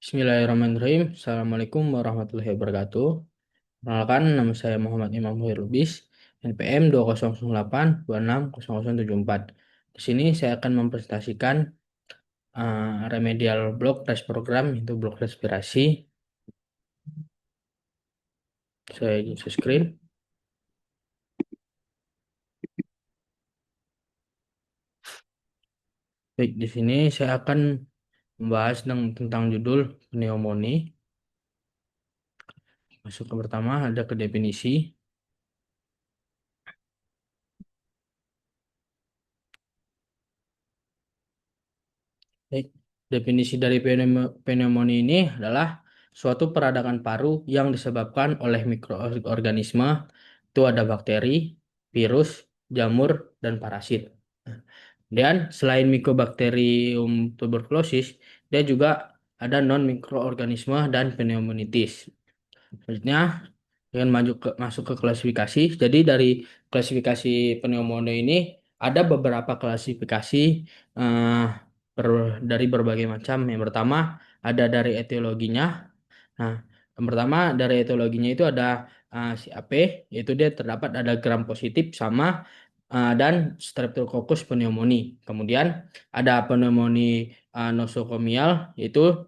Bismillahirrahmanirrahim. Assalamualaikum warahmatullahi wabarakatuh. Perkenalkan, nama saya Muhammad Imam Muhair Lubis, NPM 2008260074. Di sini saya akan mempresentasikan remedial block test program, itu blok respirasi. Saya share screen. Baik, di sini saya akan membahas tentang judul pneumonia. Masuk ke pertama, ada ke definisi. Baik, definisi dari pneumonia ini adalah suatu peradangan paru yang disebabkan oleh mikroorganisme. Itu ada bakteri, virus, jamur, dan parasit. Dan selain Mycobacterium tuberculosis, dia juga ada non-mikroorganisme dan pneumonitis. Selanjutnya, dengan masuk ke klasifikasi. Jadi dari klasifikasi pneumonia ini ada beberapa klasifikasi eh, dari berbagai macam. Yang pertama ada dari etiologinya. Nah, yang pertama dari etiologinya itu ada CAP, yaitu dia terdapat ada gram positif sama dan Streptococcus pneumoniae. Kemudian ada pneumonia nosokomial, yaitu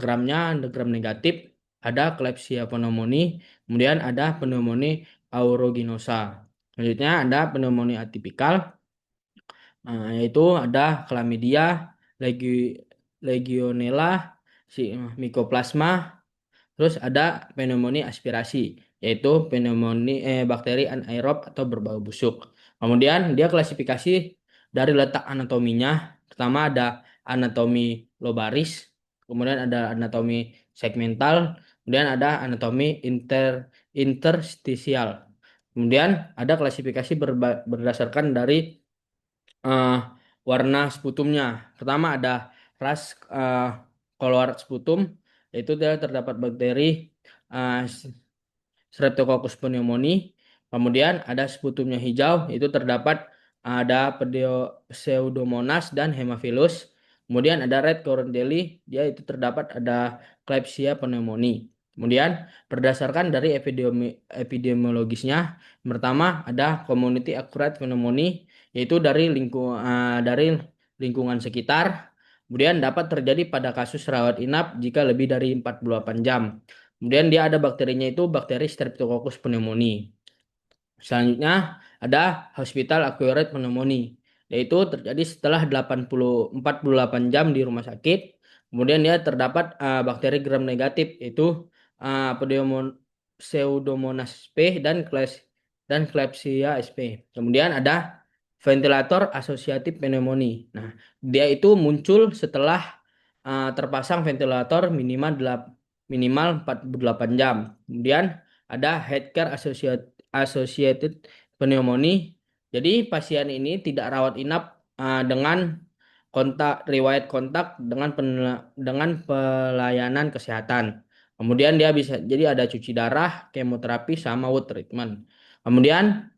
gramnya ada gram negatif, ada Klebsiella pneumoniae, kemudian ada pneumonia aeruginosa. Selanjutnya ada pneumonia atipikal, yaitu ada Chlamydia, Legionella, Mycoplasma. Terus ada pneumonia aspirasi, yaitu pneumonia bakteri anaerob atau berbau busuk. Kemudian dia klasifikasi dari letak anatominya. Pertama ada anatomi lobaris, kemudian ada anatomi segmental, kemudian ada anatomi interstisial. Kemudian ada klasifikasi berdasarkan dari eh, warna sputumnya. Pertama ada ras eh, colored sputum, yaitu dia terdapat bakteri eh, Streptococcus pneumoniae. Kemudian ada sputumnya hijau, itu terdapat ada Pseudomonas dan Haemophilus. Kemudian ada red currant jelly, dia itu terdapat ada Klebsiella pneumoniae. Kemudian berdasarkan dari epidemiologisnya, yang pertama ada community acquired pneumonia, yaitu dari lingkungan sekitar. Kemudian dapat terjadi pada kasus rawat inap jika lebih dari 48 jam. Kemudian dia ada bakterinya itu bakteri Streptococcus pneumoniae. Selanjutnya ada hospital acquired pneumonia, yaitu terjadi setelah 48 jam di rumah sakit. Kemudian dia terdapat bakteri gram negatif, yaitu Pseudomonas sp dan Klebsiella sp. Kemudian ada ventilator associated pneumonia. Nah, dia itu muncul setelah terpasang ventilator minimal 48 jam. Kemudian ada healthcare associated pneumonia. Jadi pasien ini tidak rawat inap dengan riwayat kontak dengan pelayanan kesehatan. Kemudian dia bisa jadi ada cuci darah, kemoterapi sama wood treatment. Kemudian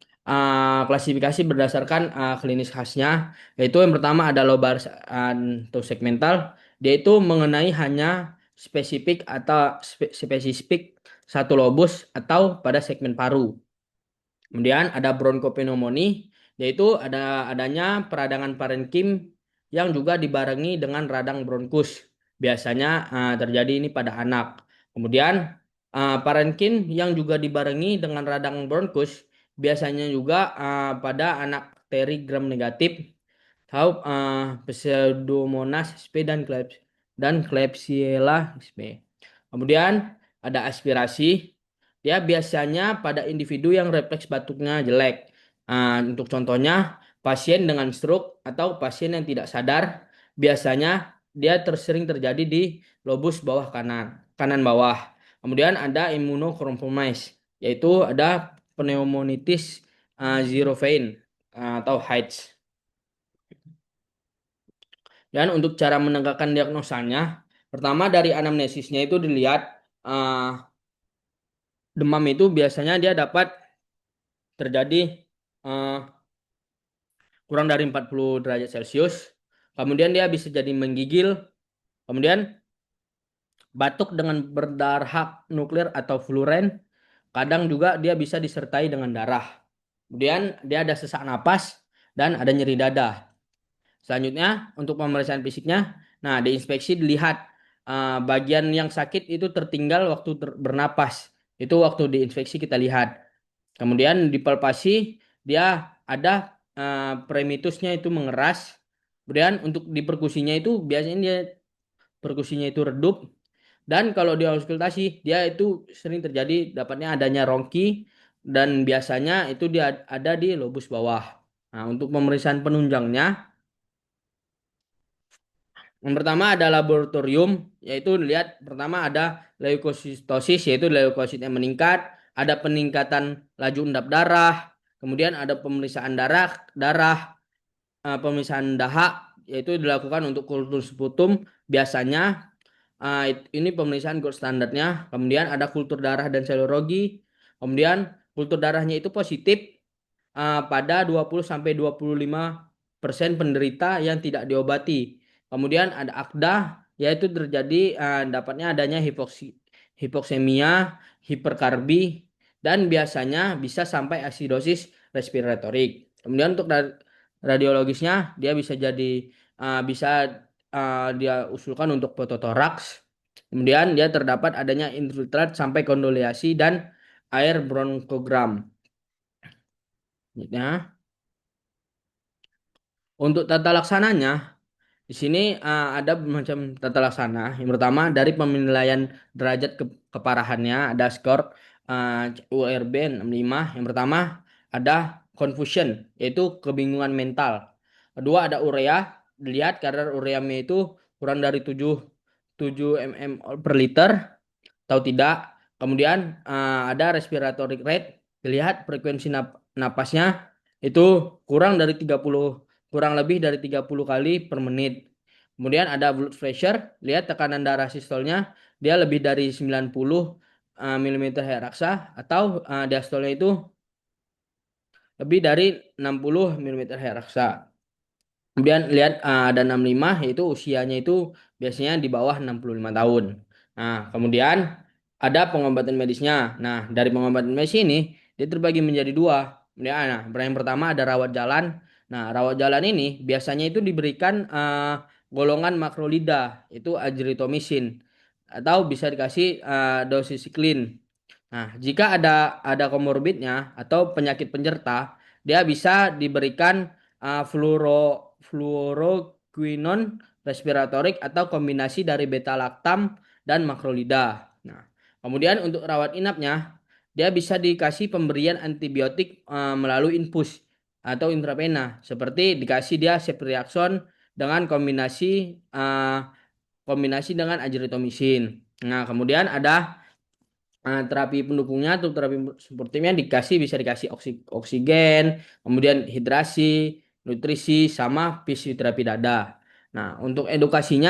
klasifikasi berdasarkan klinis khasnya, yaitu yang pertama ada lobar atau segmental, dia itu mengenai hanya spesifik satu lobus atau pada segmen paru. Kemudian ada bronkopneumonia, yaitu adanya peradangan parenkim yang juga dibarengi dengan radang bronkus. Biasanya terjadi ini pada anak. Kemudian parenkim yang juga dibarengi dengan radang bronkus biasanya juga pada anak bakteri gram negatif atau Pseudomonas sp dan Klebsiella sp. Kemudian ada aspirasi. Dia biasanya pada individu yang refleks batuknya jelek. Untuk contohnya, pasien dengan stroke atau pasien yang tidak sadar, biasanya dia sering terjadi di lobus bawah kanan bawah. Kemudian ada immunocompromised, yaitu ada pneumonitis zero vein atau HIDS. Dan untuk cara menegakkan diagnosanya, pertama dari anamnesisnya itu dilihat demam itu biasanya dia dapat terjadi eh, kurang dari 40 derajat Celcius. Kemudian dia bisa jadi menggigil. Kemudian Batuk dengan berdahak nuklir atau fluoren, kadang juga dia bisa disertai dengan darah. Kemudian dia ada sesak napas dan ada nyeri dada. Selanjutnya untuk pemeriksaan fisiknya, nah diinspeksi dilihat bagian yang sakit itu tertinggal waktu bernapas. Itu waktu diinspeksi kita lihat. Kemudian dipalpasi dia ada premitusnya itu mengeras. Kemudian untuk di perkusinya itu biasanya dia perkusinya itu redup. Dan kalau di auskultasi dia itu sering terjadi dapatnya adanya rongki dan biasanya itu dia ada di lobus bawah. Nah, untuk pemeriksaan penunjangnya yang pertama ada laboratorium, yaitu lihat pertama ada leukositosis, yaitu leukositnya meningkat, ada peningkatan laju endap darah, kemudian ada pemeriksaan darah, pemeriksaan dahak, yaitu dilakukan untuk kultur sputum. Biasanya ini pemeriksaan gold standarnya. Kemudian ada kultur darah dan serologi. Kemudian kultur darahnya itu positif pada 20 sampai 25% penderita yang tidak diobati. Kemudian ada AKDA, yaitu terjadi dapatnya adanya hipoksemia, hiperkarbi, dan biasanya bisa sampai asidosis respiratorik. Kemudian untuk radiologisnya dia bisa jadi bisa dia usulkan untuk fototoraks. Kemudian dia terdapat adanya infiltrat sampai kondoliasi dan air bronkogram. Ya. Untuk tata laksananya, di sini ada macam tata laksana. Yang pertama dari penilaian derajat keparahannya ada skor URB 65. Yang pertama ada confusion, yaitu kebingungan mental. Kedua ada urea, dilihat kadar ureanya itu kurang dari 7 mm per liter atau tidak. Kemudian ada respiratory rate, dilihat frekuensi napasnya itu kurang dari 30 kurang lebih dari 30 kali per menit. Kemudian ada blood pressure, lihat tekanan darah sistolnya dia lebih dari 90 mm Hg atau diastolnya itu lebih dari 60 mm Hg. Kemudian lihat ada 65 yaitu usianya itu biasanya di bawah 65 tahun. Nah, kemudian ada pengobatan medisnya. Nah, dari pengobatan medis ini dia terbagi menjadi dua. Kemudian, nah, yang pertama ada rawat jalan. Nah, rawat jalan ini biasanya itu diberikan golongan makrolida, itu azithromycin atau bisa dikasih doxycycline. Nah, jika ada komorbidnya atau penyakit penyerta, dia bisa diberikan fluoroquinon respiratorik atau kombinasi dari beta lactam dan makrolida. Nah, kemudian untuk rawat inapnya, dia bisa dikasih pemberian antibiotik melalui infus atau intravena, seperti dikasih dia ceftriaxone dengan kombinasi dengan azithromycin. Nah, kemudian ada terapi pendukungnya atau terapi sportifnya bisa dikasih oksigen, kemudian hidrasi, nutrisi, sama fisioterapi dada. Nah, untuk edukasi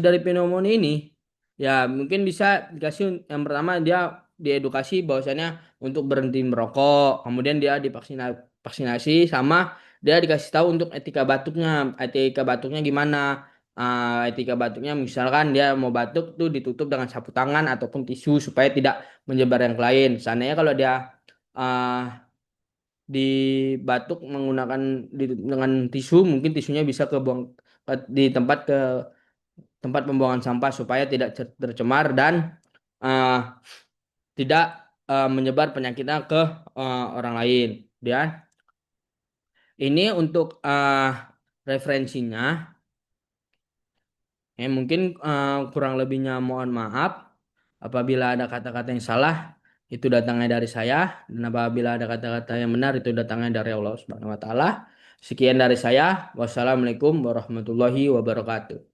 dari pneumonia ini, ya mungkin bisa dikasih yang pertama dia diedukasi bahwasannya untuk berhenti merokok, kemudian dia divaksinasi, sama dia dikasih tahu untuk etika batuknya gimana. Etika batuknya misalkan dia mau batuk tuh ditutup dengan sapu tangan ataupun tisu supaya tidak menyebar yang lain. Seandainya kalau dia uh, di batuk dengan tisu, mungkin tisunya bisa di tempat pembuangan sampah supaya tidak tercemar dan uh, tidak menyebar penyakitnya ke orang lain. Dan ini untuk referensinya. Mungkin kurang lebihnya mohon maaf. Apabila ada kata-kata yang salah, itu datangnya dari saya. Dan apabila ada kata-kata yang benar, itu datangnya dari Allah Subhanahu wa taala. Sekian dari saya. Wassalamualaikum warahmatullahi wabarakatuh.